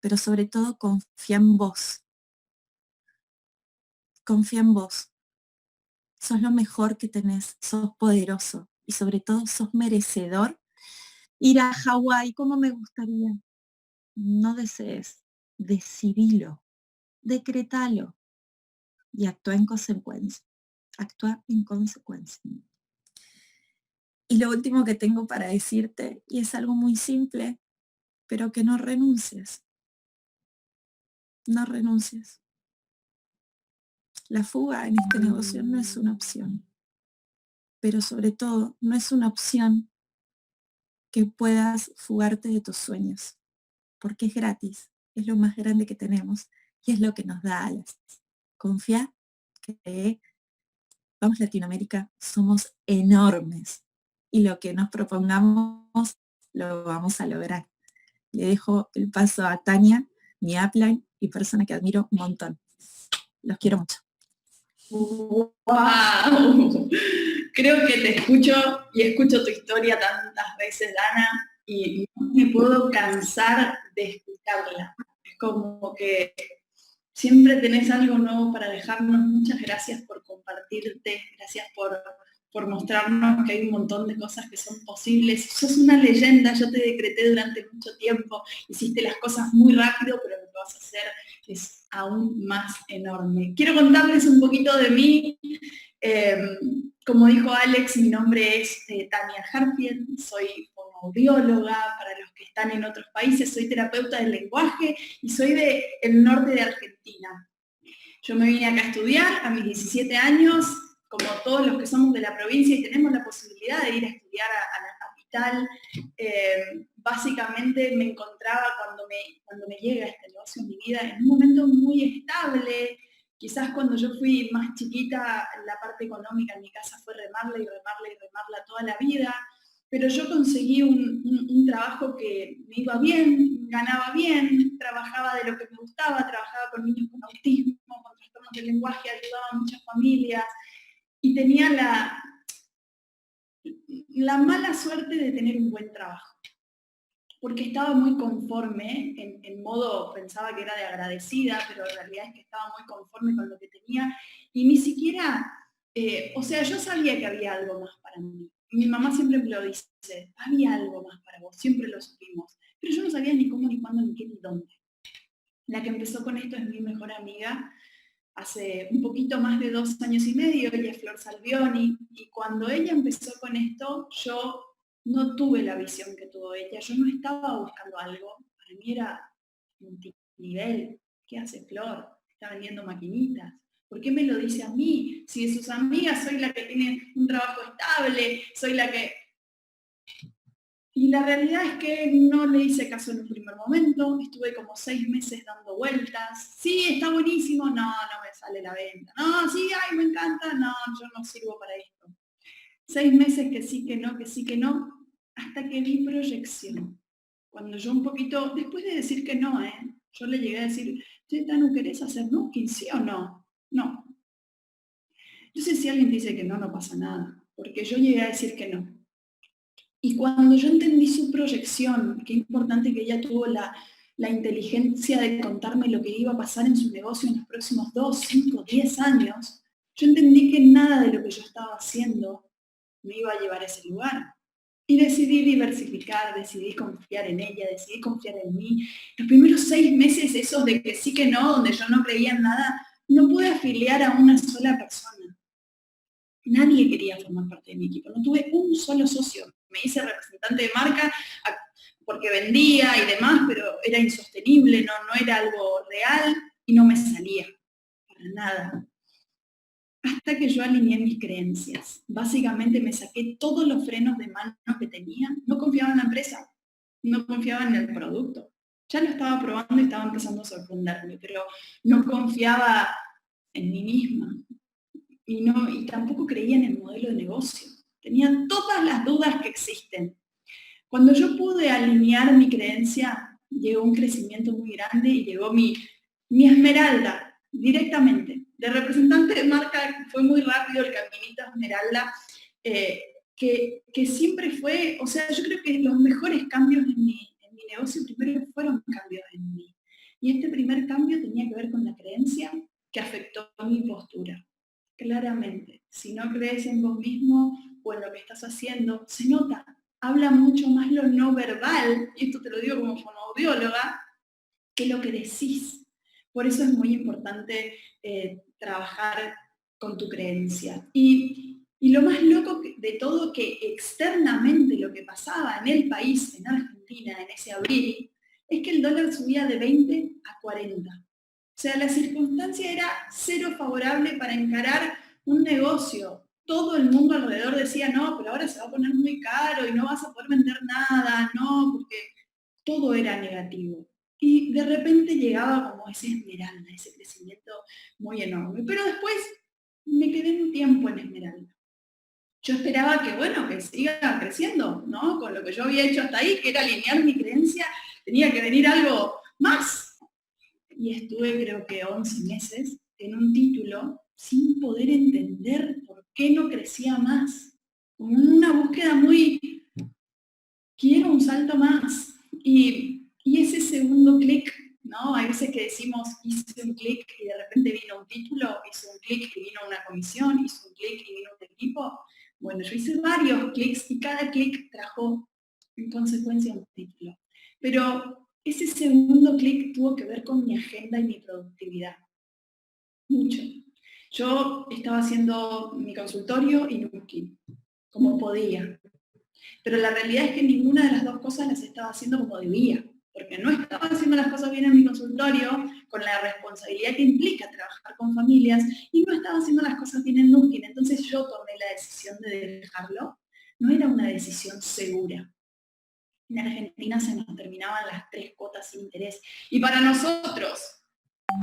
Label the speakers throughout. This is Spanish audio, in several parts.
Speaker 1: pero sobre todo confía en vos. Confía en vos. Sos lo mejor que tenés, sos poderoso y sobre todo sos merecedor. Ir a Hawái, ¿cómo me gustaría? No desees, decidilo, decretalo y actúa en consecuencia. Actúa en consecuencia. Y lo último que tengo para decirte, y es algo muy simple, pero que no renuncies. No renuncies. La fuga en este negocio no es una opción, pero sobre todo no es una opción que puedas fugarte de tus sueños, porque es gratis, es lo más grande que tenemos y es lo que nos da alas. Confía que vamos Latinoamérica, somos enormes y lo que nos propongamos lo vamos a lograr. Le dejo el paso a Tania, mi upline y persona que admiro un montón. Los quiero mucho.
Speaker 2: ¡Wow! Creo que te escucho y escucho tu historia tantas veces, Dana, y no me puedo cansar de escucharla. Es como que siempre tenés algo nuevo para dejarnos. Muchas gracias por compartirte, gracias por mostrarnos que hay un montón de cosas que son posibles. Sos una leyenda, yo te decreté durante mucho tiempo, hiciste las cosas muy rápido, pero lo que vas a hacer es aún más enorme. Quiero contarles un poquito de mí. Como dijo Alex, mi nombre es Tania Harfield, soy fonoaudióloga, para los que están en otros países, soy terapeuta del lenguaje y soy del norte de Argentina. Yo me vine acá a estudiar a mis 17 años, como todos los que somos de la provincia y tenemos la posibilidad de ir a estudiar a la capital. Básicamente me encontraba cuando me llega este negocio en mi vida en un momento muy estable. Quizás cuando yo fui más chiquita, la parte económica en mi casa fue remarla y remarla y remarla toda la vida, pero yo conseguí un trabajo que me iba bien, ganaba bien, trabajaba de lo que me gustaba, trabajaba con niños con autismo, con trastornos del lenguaje, ayudaba a muchas familias y tenía la mala suerte de tener un buen trabajo, porque estaba muy conforme, en modo pensaba que era de agradecida, pero en realidad es que estaba muy conforme con lo que tenía y ni siquiera, o sea, yo sabía que había algo más para mí. Mi mamá siempre me lo dice, había algo más para vos, siempre lo supimos, pero yo no sabía ni cómo, ni cuándo, ni qué, ni dónde. La que empezó con esto es mi mejor amiga, hace un poquito más de 2 años y medio, ella es Flor Salvioni, y cuando ella empezó con esto, yo no tuve la visión que tuvo ella, yo no estaba buscando algo, para mí era multinivel. ¿Qué hace Flor? Está vendiendo maquinitas. ¿Por qué me lo dice a mí? Si de sus amigas soy la que tiene un trabajo estable, soy la que... Y la realidad es que no le hice caso en un primer momento, estuve como 6 meses dando vueltas. Sí, está buenísimo, no me sale la venta. No, sí, ay, me encanta, no, yo no sirvo para esto. 6 meses que sí, que no, que sí, que no, hasta que vi proyección. Cuando yo un poquito, después de decir que no, yo le llegué a decir, che, Tanu, ¿querés hacer nooking, sí o no? No. Entonces si alguien dice que no, no pasa nada, porque yo llegué a decir que no. Y cuando yo entendí su proyección, qué importante que ella tuvo la inteligencia de contarme lo que iba a pasar en su negocio en los próximos 2, 5, 10 años, yo entendí que nada de lo que yo estaba haciendo me iba a llevar a ese lugar. Y decidí diversificar, decidí confiar en ella, decidí confiar en mí. Los primeros 6 meses, esos de que sí que no, donde yo no creía en nada, no pude afiliar a una sola persona. Nadie quería formar parte de mi equipo, no tuve un solo socio. Me hice representante de marca porque vendía y demás, pero era insostenible, no era algo real y no me salía para nada. Hasta que yo alineé mis creencias. Básicamente me saqué todos los frenos de mano que tenía. No confiaba en la empresa, no confiaba en el producto. Ya lo estaba probando y estaba empezando a sorprenderme, pero no confiaba en mí misma. Y tampoco creía en el modelo de negocio. Tenía todas las dudas que existen. Cuando yo pude alinear mi creencia, llegó un crecimiento muy grande y llegó mi esmeralda directamente. De representante de marca fue muy rápido el caminito esmeralda, que siempre fue, o sea, yo creo que los mejores cambios en mi negocio primero fueron cambios en mí. Y este primer cambio tenía que ver con la creencia que afectó mi postura. Claramente, si no crees en vos mismo o en lo que estás haciendo, se nota, habla mucho más lo no verbal, y esto te lo digo como fonoaudióloga, que lo que decís. Por eso es muy importante trabajar con tu creencia. Y lo más loco de todo, que externamente lo que pasaba en el país, en Argentina, en ese abril, es que el dólar subía de 20 a 40. O sea, la circunstancia era cero favorable para encarar un negocio. Todo el mundo alrededor decía, no, pero ahora se va a poner muy caro y no vas a poder vender nada, no, porque todo era negativo. Y de repente llegaba como esa esmeralda, ese crecimiento muy enorme. Pero después me quedé un tiempo en esmeralda. Yo esperaba que, bueno, que siga creciendo, ¿no? Con lo que yo había hecho hasta ahí, que era alinear mi creencia, tenía que venir algo más. Y estuve, creo que 11 meses en un título sin poder entender por qué no crecía más. Como una búsqueda muy, quiero un salto más. Y ese segundo clic, ¿no? Hay veces que decimos, hice un clic y de repente vino un título, hice un clic y vino una comisión, hice un clic y vino un equipo. Bueno, yo hice varios clics y cada clic trajo en consecuencia un título. Pero ese segundo clic tuvo que ver con mi agenda y mi productividad. Mucho. Yo estaba haciendo mi consultorio y Nuki, como podía. Pero la realidad es que ninguna de las dos cosas las estaba haciendo como debía, porque no estaba haciendo las cosas bien en mi consultorio, con la responsabilidad que implica trabajar con familias, y no estaba haciendo las cosas bien en Nuskin. Entonces yo tomé la decisión de dejarlo. No era una decisión segura. En Argentina se nos terminaban las 3 cuotas sin interés. Y para nosotros,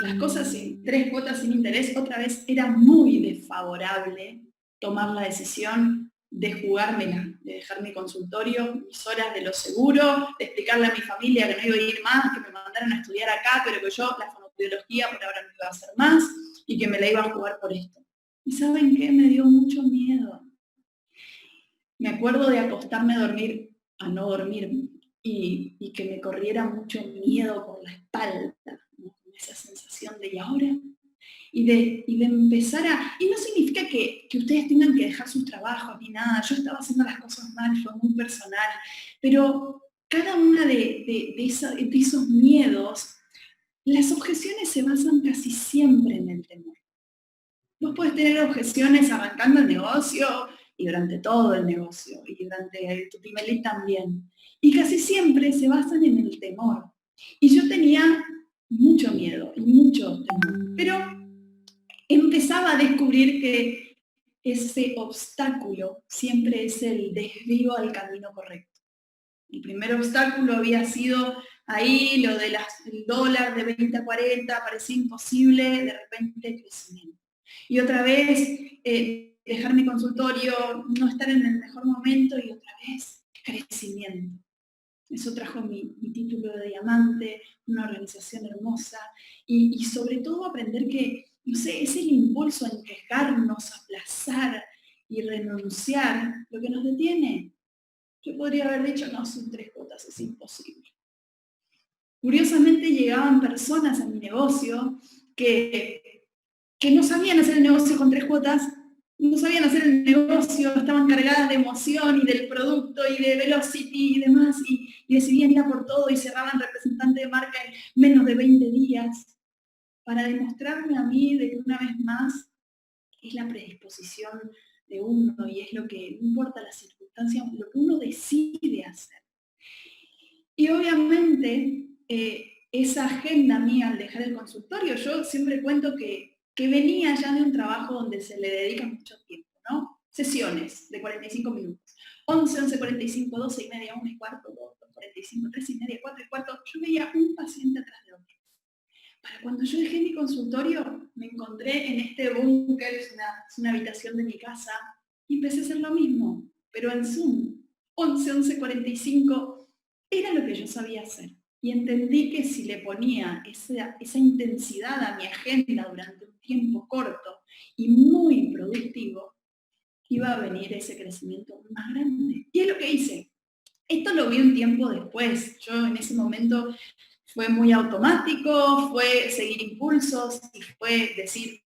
Speaker 2: las cosas sin 3 cuotas sin interés, otra vez era muy desfavorable tomar la decisión de jugármela, de dejar mi consultorio, mis horas de lo seguro, de explicarle a mi familia que no iba a ir más, que me mandaron a estudiar acá, pero que yo la fonoaudiología por ahora no iba a hacer más y que me la iba a jugar por esto. ¿Y saben qué? Me dio mucho miedo. Me acuerdo de acostarme a dormir, a no dormir, y que me corriera mucho miedo por la espalda, ¿no? Esa sensación de ¿y ahora? Y de empezar a... Y no significa que ustedes tengan que dejar sus trabajos ni nada, yo estaba haciendo las cosas mal, fue muy personal, pero cada una de esos miedos, las objeciones se basan casi siempre en el temor. Vos podés tener objeciones arrancando el negocio y durante todo el negocio y durante tu primer también. Y casi siempre se basan en el temor. Y yo tenía mucho miedo y mucho temor. Pero empezaba a descubrir que ese obstáculo siempre es el desvío al camino correcto. El primer obstáculo había sido ahí, lo del dólar de 20 a 40, parecía imposible, de repente crecimiento. Y otra vez, dejar mi consultorio, no estar en el mejor momento, y otra vez, crecimiento. Eso trajo mi título de diamante, una organización hermosa, y sobre todo aprender que, no sé, es el impulso en quejarnos, aplazar y renunciar lo que nos detiene. Yo podría haber dicho, no, son 3 cuotas, es imposible. Curiosamente llegaban personas a mi negocio que no sabían hacer el negocio con 3 cuotas, no sabían hacer el negocio, estaban cargadas de emoción y del producto y de velocity y demás, y decidían ir a por todo y cerraban representante de marca en menos de 20 días, para demostrarme a mí de que una vez más es la predisposición de uno y es lo que, no importa la circunstancia, lo que uno decide hacer. Y obviamente esa agenda mía al dejar el consultorio, yo siempre cuento que venía ya de un trabajo donde se le dedica mucho tiempo, ¿no? Sesiones de 45 minutos. 11, 11:45, 12:30, 1:15, 2:45, 3:30, 4:15. Yo veía un paciente atrás de otro. Para cuando yo dejé mi consultorio, me encontré en este búnker, es una habitación de mi casa, y empecé a hacer lo mismo, pero en Zoom. 11, 11:45, era lo que yo sabía hacer. Y entendí que si le ponía esa intensidad a mi agenda durante un tiempo corto y muy productivo, iba a venir ese crecimiento más grande. Y es lo que hice. Esto lo vi un tiempo después. Yo en ese momento Fue muy automático, fue seguir impulsos y fue decir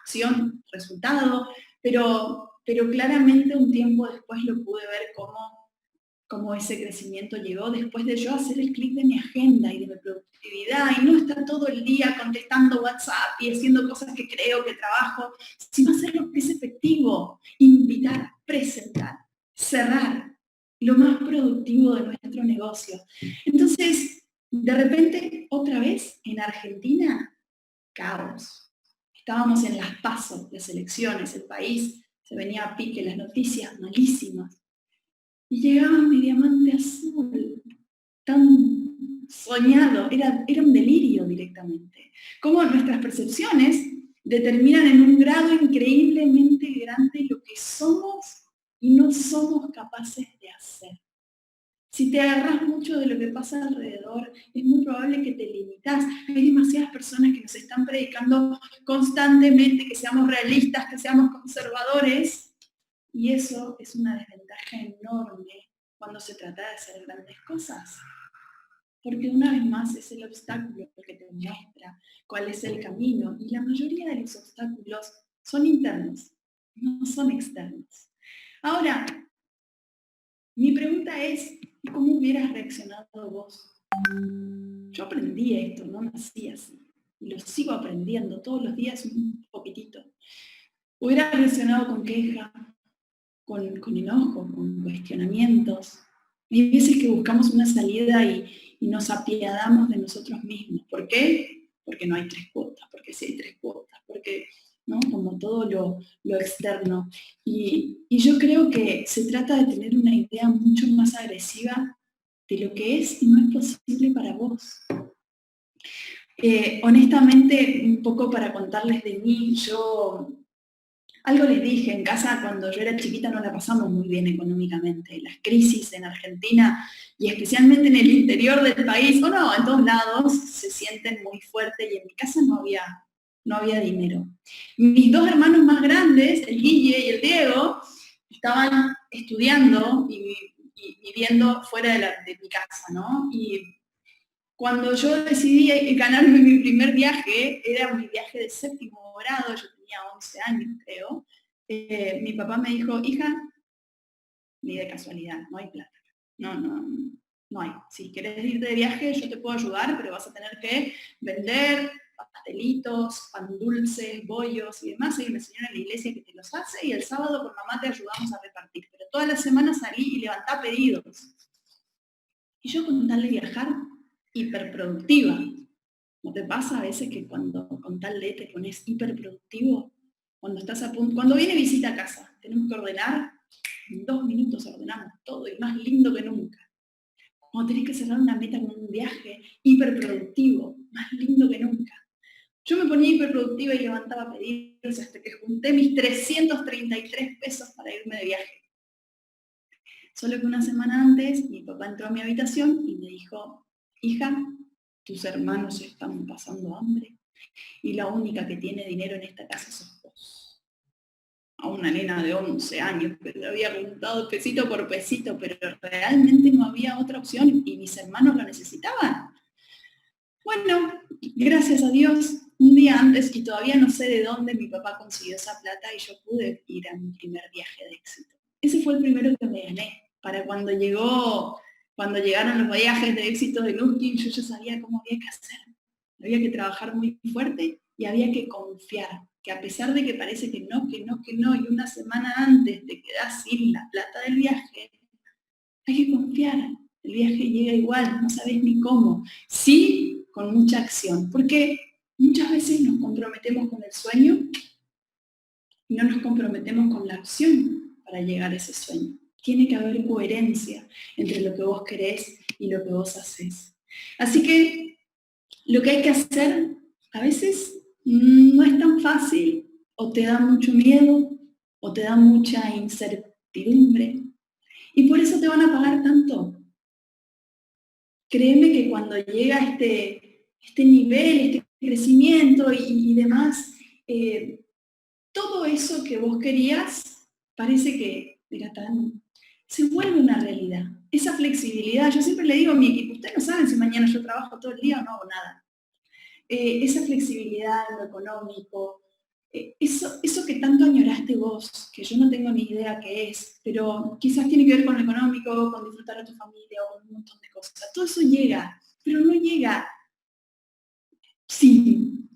Speaker 2: acción, resultado, pero claramente un tiempo después lo pude ver cómo ese crecimiento llegó después de yo hacer el clic de mi agenda y de mi productividad y no estar todo el día contestando WhatsApp y haciendo cosas que creo que trabajo, sino hacer lo que es efectivo, invitar, presentar, cerrar, lo más productivo de nuestro negocio. Entonces, de repente, otra vez, en Argentina, caos. Estábamos en las PASO, las elecciones, el país se venía a pique, las noticias malísimas. Y llegaba mi diamante azul, tan soñado, era un delirio directamente. Cómo nuestras percepciones determinan en un grado increíblemente grande lo que somos y no somos capaces de hacer. Si te agarras mucho de lo que pasa alrededor, es muy probable que te limitas. Hay demasiadas personas que nos están predicando constantemente que seamos realistas, que seamos conservadores, y eso es una desventaja enorme cuando se trata de hacer grandes cosas. Porque una vez más es el obstáculo que te muestra cuál es el camino, y la mayoría de los obstáculos son internos, no son externos. Ahora, mi pregunta es, ¿cómo hubieras reaccionado vos? Yo aprendí esto, no nací así. Y lo sigo aprendiendo todos los días un poquitito. Hubiera reaccionado con queja, con enojo, con cuestionamientos. Hay veces que buscamos una salida y nos apiadamos de nosotros mismos. ¿Por qué? Porque no hay 3 cuotas, porque sí hay 3 cuotas, porque, ¿no? Como todo lo externo. Y yo creo que se trata de tener una idea mucho más agresiva de lo que es y no es posible para vos. Honestamente, un poco para contarles de mí, algo les dije, en casa cuando yo era chiquita no la pasamos muy bien económicamente. Las crisis en Argentina y especialmente en el interior del país, o no, en todos lados, se sienten muy fuertes y en mi casa no había dinero. Mis 2 hermanos más grandes, el Guille y el Diego, estaban estudiando y viviendo fuera de mi casa, ¿no? Y cuando yo decidí ganarme mi primer viaje, era mi viaje de 7º grado, yo tenía 11 años creo, mi papá me dijo, hija, ni de casualidad, no hay plata. No hay. Si querés ir de viaje, yo te puedo ayudar, pero vas a tener que vender pastelitos, pan dulces, bollos y demás. Hay una señora en la iglesia que te los hace y el sábado con mamá te ayudamos a repartir. Pero toda la semana salí y levantá pedidos. Y yo con tal de viajar, hiperproductiva. ¿No te pasa a veces que cuando con tal de te pones hiperproductivo? Cuando estás a punto, cuando viene visita a casa, tenemos que ordenar, en 2 minutos ordenamos todo y más lindo que nunca. Cuando tenés que cerrar una meta con un viaje, hiperproductivo, más lindo que nunca. Yo me ponía hiperproductiva y levantaba pedidos hasta que junté mis 333 pesos para irme de viaje. Solo que una semana antes, mi papá entró a mi habitación y me dijo, hija, tus hermanos están pasando hambre y la única que tiene dinero en esta casa sos vos. A una nena de 11 años que le había juntado pesito por pesito, pero realmente no había otra opción y mis hermanos lo necesitaban. Bueno, gracias a Dios, un día antes, y todavía no sé de dónde, mi papá consiguió esa plata y yo pude ir a mi primer viaje de éxito. Ese fue el primero que me gané. Para cuando llegaron los viajes de éxito de Nuskin, yo ya sabía cómo había que hacer. Había que trabajar muy fuerte y había que confiar, que a pesar de que parece que no, y una semana antes te quedás sin la plata del viaje, hay que confiar. El viaje llega igual, no sabes ni cómo. Sí, con mucha acción, porque muchas veces nos comprometemos con el sueño y no nos comprometemos con la acción para llegar a ese sueño. Tiene que haber coherencia entre lo que vos querés y lo que vos haces. Así que lo que hay que hacer a veces no es tan fácil, o te da mucho miedo, o te da mucha incertidumbre, y por eso te van a pagar tanto. Créeme que cuando llega este nivel, este crecimiento y demás, todo eso que vos querías parece que era tan se vuelve una realidad. Esa flexibilidad, yo siempre le digo a mi equipo, ustedes no saben si mañana yo trabajo todo el día o no hago nada. Esa flexibilidad en lo económico, eso que tanto añoraste vos, que yo no tengo ni idea qué es, pero quizás tiene que ver con lo económico, con disfrutar de tu familia o con un montón de cosas. Todo eso llega, pero no llega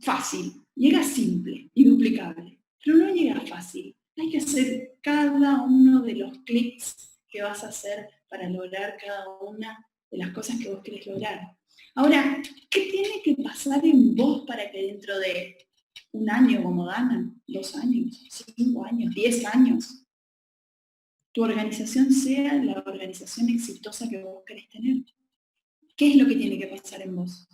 Speaker 2: fácil, llega simple y duplicable, pero no llega fácil. Hay que hacer cada uno de los clics que vas a hacer para lograr cada una de las cosas que vos querés lograr. Ahora, ¿qué tiene que pasar en vos para que dentro de un año como Dana, 2 años, 5 años, 10 años, tu organización sea la organización exitosa que vos querés tener? ¿Qué es lo que tiene que pasar en vos?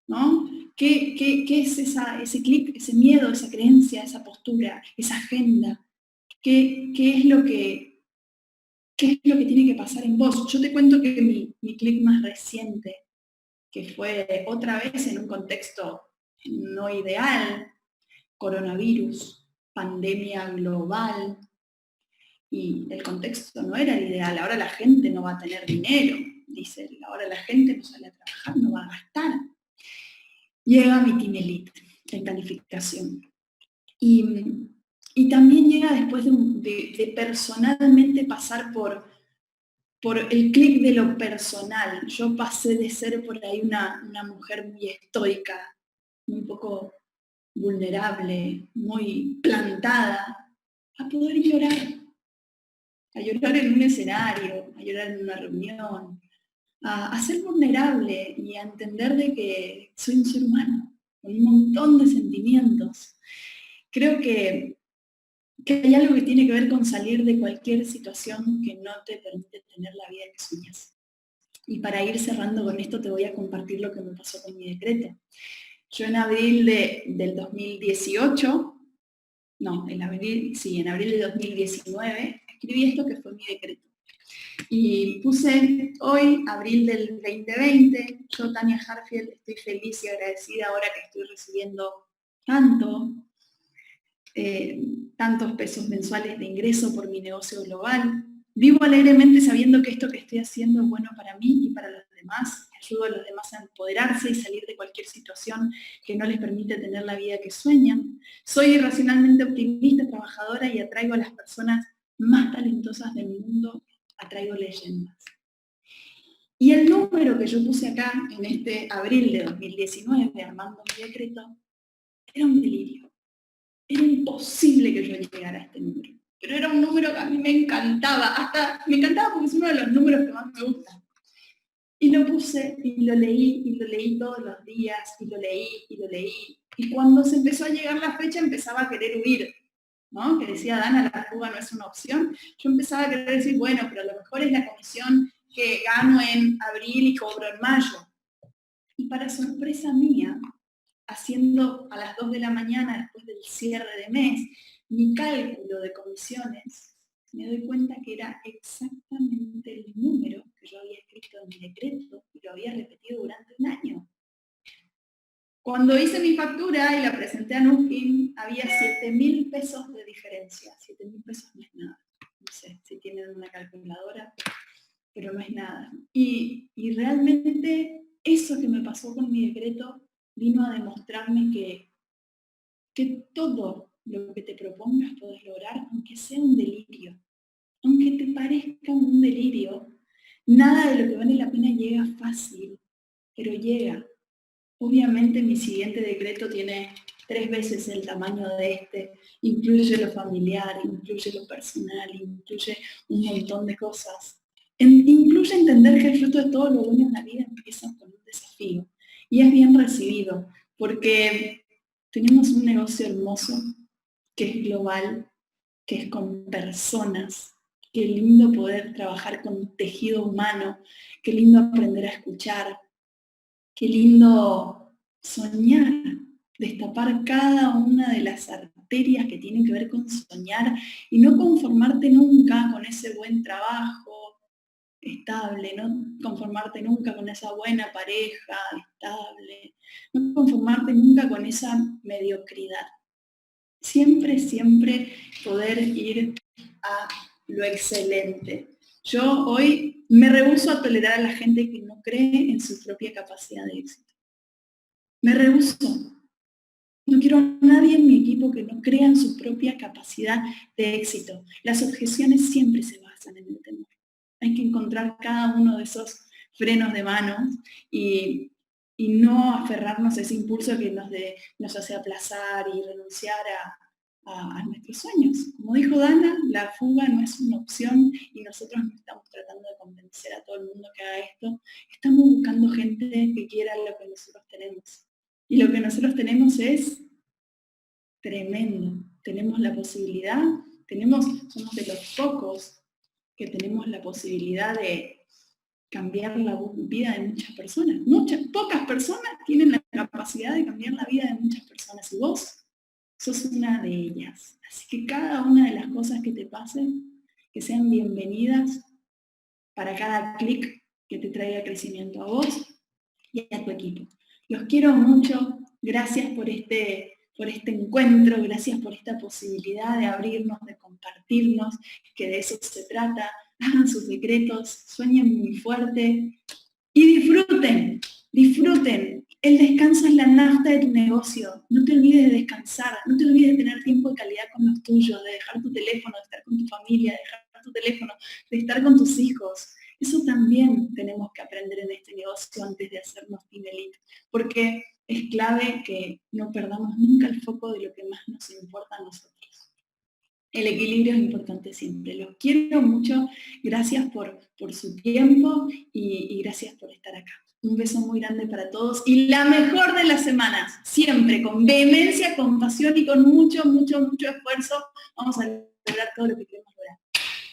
Speaker 2: ¿No? ¿Qué es ese clic, ese miedo, esa creencia, esa postura, esa agenda? ¿Qué es lo que tiene que pasar en vos? Yo te cuento que mi clic más reciente, que fue otra vez en un contexto no ideal, coronavirus, pandemia global, y el contexto no era el ideal. Ahora la gente no va a tener dinero, dice él. Ahora la gente no sale a trabajar, no va a gastar. Llega mi Team Elite en calificación. Y también llega después de personalmente pasar por el clic de lo personal. Yo pasé de ser por ahí una mujer muy estoica, muy poco vulnerable, muy plantada, a poder llorar. A llorar en un escenario, a llorar en una reunión, a ser vulnerable y a entender de que soy un ser humano, con un montón de sentimientos. Creo que hay algo que tiene que ver con salir de cualquier situación que no te permite tener la vida que sueñas. Y para ir cerrando con esto te voy a compartir lo que me pasó con mi decreto. Yo en abril del 2018, en abril de 2019, escribí esto que fue mi decreto. Y puse hoy, abril del 2020, yo, Tania Harfield, estoy feliz y agradecida ahora que estoy recibiendo tantos pesos mensuales de ingreso por mi negocio global. Vivo alegremente sabiendo que esto que estoy haciendo es bueno para mí y para los demás. Ayudo a los demás a empoderarse y salir de cualquier situación que no les permite tener la vida que sueñan. Soy irracionalmente optimista, trabajadora y atraigo a las personas más talentosas del mundo, atraigo leyendas. Y el número que yo puse acá en este abril de 2019, armando mi decreto, era un delirio. Era imposible que yo llegara a este número. Pero era un número que a mí me encantaba. Me encantaba porque es uno de los números que más me gustan. Y lo puse y lo leí todos los días, y lo leí. Y cuando se empezó a llegar la fecha empezaba a querer huir, ¿no? Que decía, Dana, la fuga no es una opción. Yo empezaba a querer decir, bueno, pero a lo mejor es la comisión que gano en abril y cobro en mayo. Y para sorpresa mía, haciendo a las 2 de la mañana después del cierre de mes mi cálculo de comisiones, me doy cuenta que era exactamente el número que yo había escrito en mi decreto y lo había repetido durante un año. Cuando hice mi factura y la presenté a Nufin, había 7.000 pesos de diferencia. 7.000 pesos no es nada. No sé si tienen una calculadora, pero no es nada. Y realmente eso que me pasó con mi decreto vino a demostrarme que todo lo que te propongas podés lograr, aunque sea un delirio. Aunque te parezca un delirio, nada de lo que vale la pena llega fácil, pero llega. Obviamente mi siguiente decreto tiene 3 veces el tamaño de este, incluye lo familiar, incluye lo personal, incluye un montón de cosas. Incluye entender que el fruto de todo lo bueno en la vida empieza con un desafío y es bien recibido, porque tenemos un negocio hermoso que es global, que es con personas. Qué lindo poder trabajar con tejido humano, qué lindo aprender a escuchar, qué lindo soñar, destapar cada una de las arterias que tienen que ver con soñar y no conformarte nunca con ese buen trabajo estable, no conformarte nunca con esa buena pareja estable, no conformarte nunca con esa mediocridad. Siempre, siempre poder ir a lo excelente. Yo hoy me rehúso a tolerar a la gente que no cree en su propia capacidad de éxito. Me rehúso. No quiero a nadie en mi equipo que no crea en su propia capacidad de éxito. Las objeciones siempre se basan en el temor. Hay que encontrar cada uno de esos frenos de mano y, no aferrarnos a ese impulso que nos hace aplazar y renunciar a nuestros sueños. Como dijo Dana, la fuga no es una opción y nosotros no estamos tratando de convencer a todo el mundo que haga esto. Estamos buscando gente que quiera lo que nosotros tenemos. Y lo que nosotros tenemos es tremendo. Tenemos la posibilidad, somos de los pocos que tenemos la posibilidad de cambiar la vida de muchas personas. Pocas personas tienen la capacidad de cambiar la vida de muchas personas y vos sos una de ellas. Así que cada una de las cosas que te pasen, que sean bienvenidas para cada clic que te traiga crecimiento a vos y a tu equipo. Los quiero mucho. Gracias por este encuentro, gracias por esta posibilidad de abrirnos, de compartirnos, que de eso se trata. Hagan sus decretos, sueñen muy fuerte y disfruten, disfruten. El descanso es la nafta de tu negocio. No te olvides de descansar, no te olvides de tener tiempo de calidad con los tuyos, de dejar tu teléfono, de estar con tu familia, de dejar tu teléfono, de estar con tus hijos. Eso también tenemos que aprender en este negocio antes de hacernos team elite, porque es clave que no perdamos nunca el foco de lo que más nos importa a nosotros. El equilibrio es importante siempre. Los quiero mucho. Gracias por su tiempo y gracias por estar acá. Un beso muy grande para todos y la mejor de las semanas, siempre con vehemencia, con pasión y con mucho, mucho, mucho esfuerzo. Vamos a lograr todo lo que queremos lograr.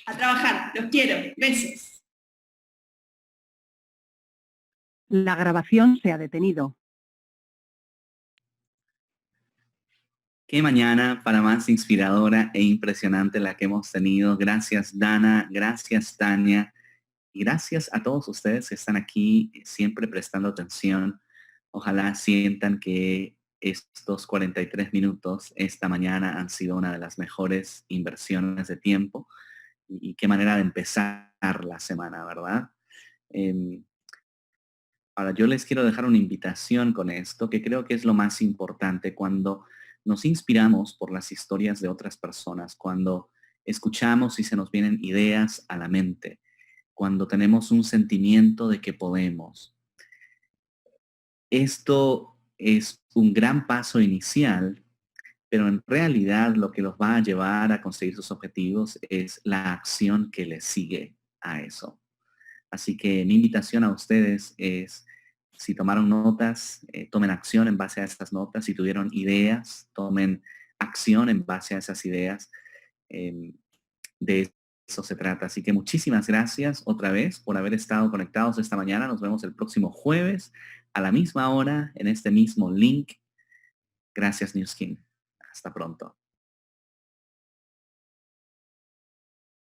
Speaker 2: A trabajar. Los quiero. Besos.
Speaker 3: La grabación se ha detenido.
Speaker 4: Qué mañana para más inspiradora e impresionante la que hemos tenido. Gracias, Dana. Gracias, Tania. Y gracias a todos ustedes que están aquí siempre prestando atención. Ojalá sientan que estos 43 minutos esta mañana han sido una de las mejores inversiones de tiempo. Y qué manera de empezar la semana, ¿verdad? Ahora, yo les quiero dejar una invitación con esto, que creo que es lo más importante cuando nos inspiramos por las historias de otras personas, cuando escuchamos y se nos vienen ideas a la mente, cuando tenemos un sentimiento de que podemos. Esto es un gran paso inicial, pero en realidad lo que los va a llevar a conseguir sus objetivos es la acción que les sigue a eso. Así que mi invitación a ustedes es, si tomaron notas, tomen acción en base a esas notas. Si tuvieron ideas, tomen acción en base a esas ideas. De eso se trata. Así que muchísimas gracias otra vez por haber estado conectados esta mañana. Nos vemos el próximo jueves a la misma hora en este mismo link. Gracias, New Skin. Hasta pronto.